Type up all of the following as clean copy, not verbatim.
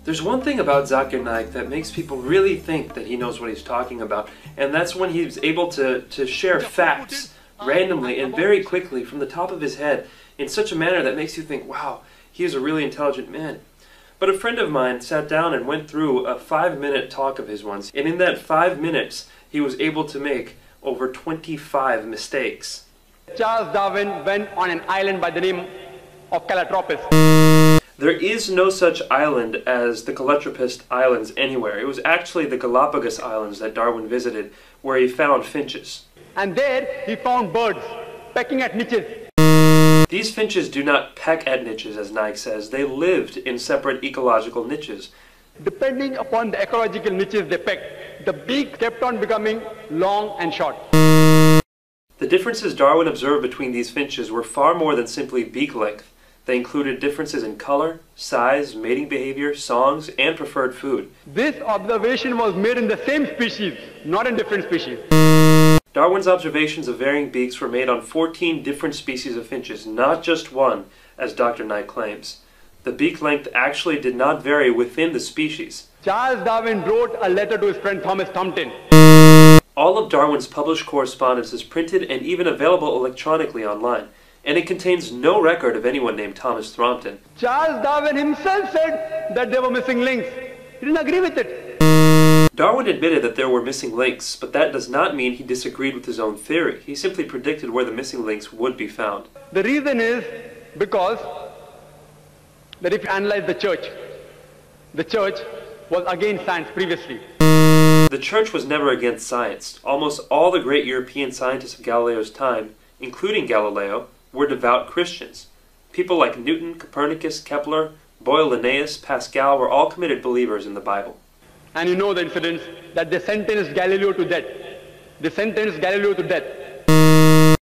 There's one thing about Zakir Naik that makes people really think that he knows what he's talking about, and that's when he's able to share facts randomly and very quickly from the top of his head in such a manner that makes you think, wow, he is a really intelligent man. But a friend of mine sat down and went through a 5-minute talk of his once, and in that 5 minutes he was able to make over 25 mistakes. Charles Darwin went on an island by the name of Calotropis. There is no such island as the Calotropis Islands anywhere. It was actually the Galapagos Islands that Darwin visited, where he found finches. And there he found birds pecking at niches. These finches do not peck at niches, as Naik says. They lived in separate ecological niches. Depending upon the ecological niches they pecked, the beak kept on becoming long and short. The differences Darwin observed between these finches were far more than simply beak length. They included differences in color, size, mating behavior, songs, and preferred food. This observation was made in the same species, not in different species. Darwin's observations of varying beaks were made on 14 different species of finches, not just one, as Dr. Naik claims. The beak length actually did not vary within the species. Charles Darwin wrote a letter to his friend Thomas Thompson. All of Darwin's published correspondence is printed and even available electronically online, and it contains no record of anyone named Thomas Thompson. Charles Darwin himself said that there were missing links. He didn't agree with it. Darwin admitted that there were missing links, but that does not mean he disagreed with his own theory. He simply predicted where the missing links would be found. The reason is because that if you analyze the church was against science previously. The church was never against science. Almost all the great European scientists of Galileo's time, including Galileo, were devout Christians. People like Newton, Copernicus, Kepler, Boyle, Linnaeus, Pascal were all committed believers in the Bible. And you know the incidents that they sentenced Galileo to death.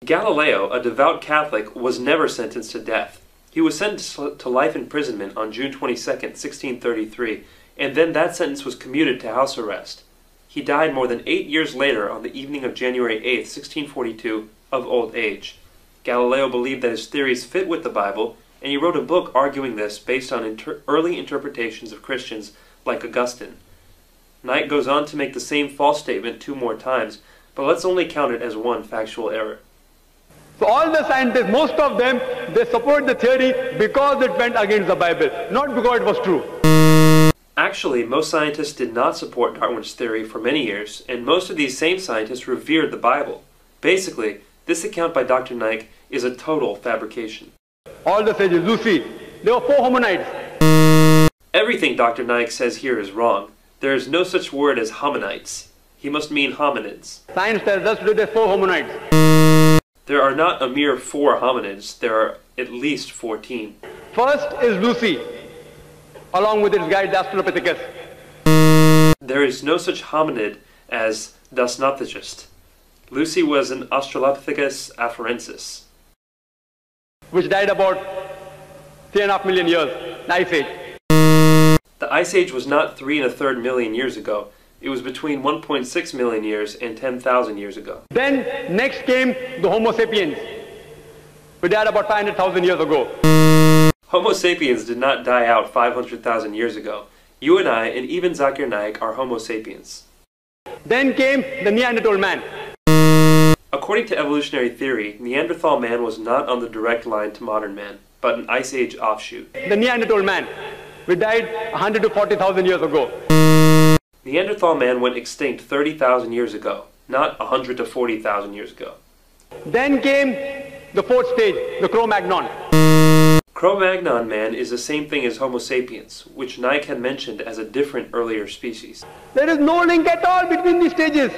Galileo, a devout Catholic, was never sentenced to death. He was sentenced to life imprisonment on June 22, 1633, and then that sentence was commuted to house arrest. He died more than 8 years later on the evening of January 8, 1642, of old age. Galileo believed that his theories fit with the Bible, and he wrote a book arguing this based on early interpretations of Christians like Augustine. Naik goes on to make the same false statement 2 more times, but let's only count it as one factual error. So all the scientists, most of them, they support the theory because it went against the Bible, not because it was true. Actually, most scientists did not support Darwin's theory for many years, and most of these same scientists revered the Bible. Basically, this account by Dr. Naik is a total fabrication. All the sages, you see, there were 4 hominids. Everything Dr. Naik says here is wrong. There is no such word as hominites. He must mean hominids. Science tells us today there are 4 hominids. There are not a mere 4 hominids. There are at least 14. First is Lucy, along with its guide Australopithecus. There is no such hominid as Dasnopithecus. Lucy was an Australopithecus afarensis, which died about 3.5 million years, the Ice Age. The Ice Age was not 3 1/3 million years ago. It was between 1.6 million years and 10,000 years ago. Then next came the Homo sapiens, who died about 500,000 years ago. Homo sapiens did not die out 500,000 years ago. You and I, and even Zakir Naik, are Homo sapiens. Then came the Neanderthal man. According to evolutionary theory, Neanderthal man was not on the direct line to modern man, but an Ice Age offshoot. The Neanderthal man, we died 100 to 40,000 years ago. Neanderthal man went extinct 30,000 years ago, not 100 to 40,000 years ago. Then came the 4th stage, the Cro-Magnon. Cro-Magnon man is the same thing as Homo sapiens, which Naik had mentioned as a different earlier species. There is no link at all between these stages.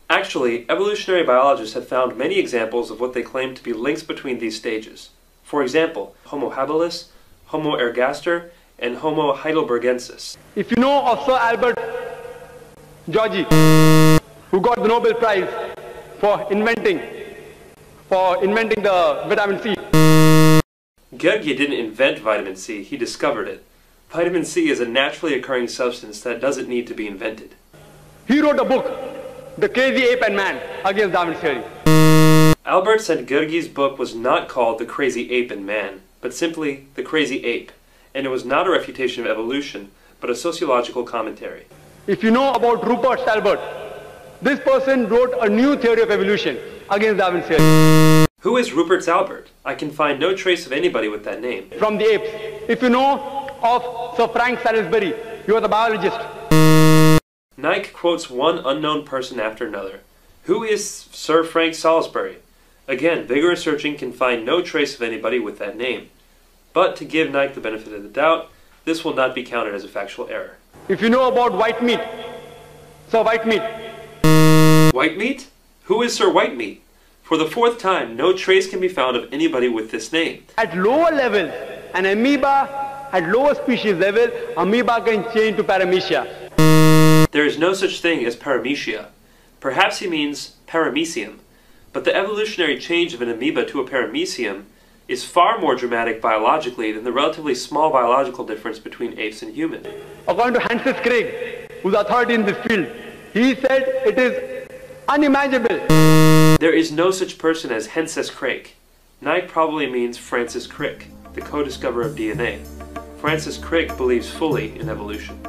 Actually, evolutionary biologists have found many examples of what they claim to be links between these stages. For example, Homo habilis, Homo ergaster, and Homo heidelbergensis. If you know of Sir Albert Georgi, who got the Nobel Prize for inventing the vitamin C. Georgi didn't invent vitamin C, he discovered it. Vitamin C is a naturally occurring substance that doesn't need to be invented. He wrote a book, The Crazy Ape and Man, against Darwin's theory. Albert said Georgi's book was not called The Crazy Ape and Man, but simply The Crazy Ape, and it was not a refutation of evolution, but a sociological commentary. If you know about Rupert Stalbert, this person wrote a new theory of evolution against Darwin's theory. Who is Rupert Stalbert? I can find no trace of anybody with that name. From the apes. If you know of Sir Frank Salisbury, he was a biologist. Naik quotes one unknown person after another. Who is Sir Frank Salisbury? Again, vigorous searching can find no trace of anybody with that name. But to give Naik the benefit of the doubt, this will not be counted as a factual error. If you know about Whitemeat, Sir Whitemeat. Whitemeat? Who is Sir Whitemeat? For the fourth time, no trace can be found of anybody with this name. At lower levels, an amoeba, at lower species level, amoeba can change to paramecia. There is no such thing as paramecia. Perhaps he means paramecium. But the evolutionary change of an amoeba to a paramecium is far more dramatic biologically than the relatively small biological difference between apes and humans. According to Francis Crick, who's authority in this field, he said it is unimaginable. There is no such person as Francis Crick. Naik probably means Francis Crick, the co-discoverer of DNA. Francis Crick believes fully in evolution.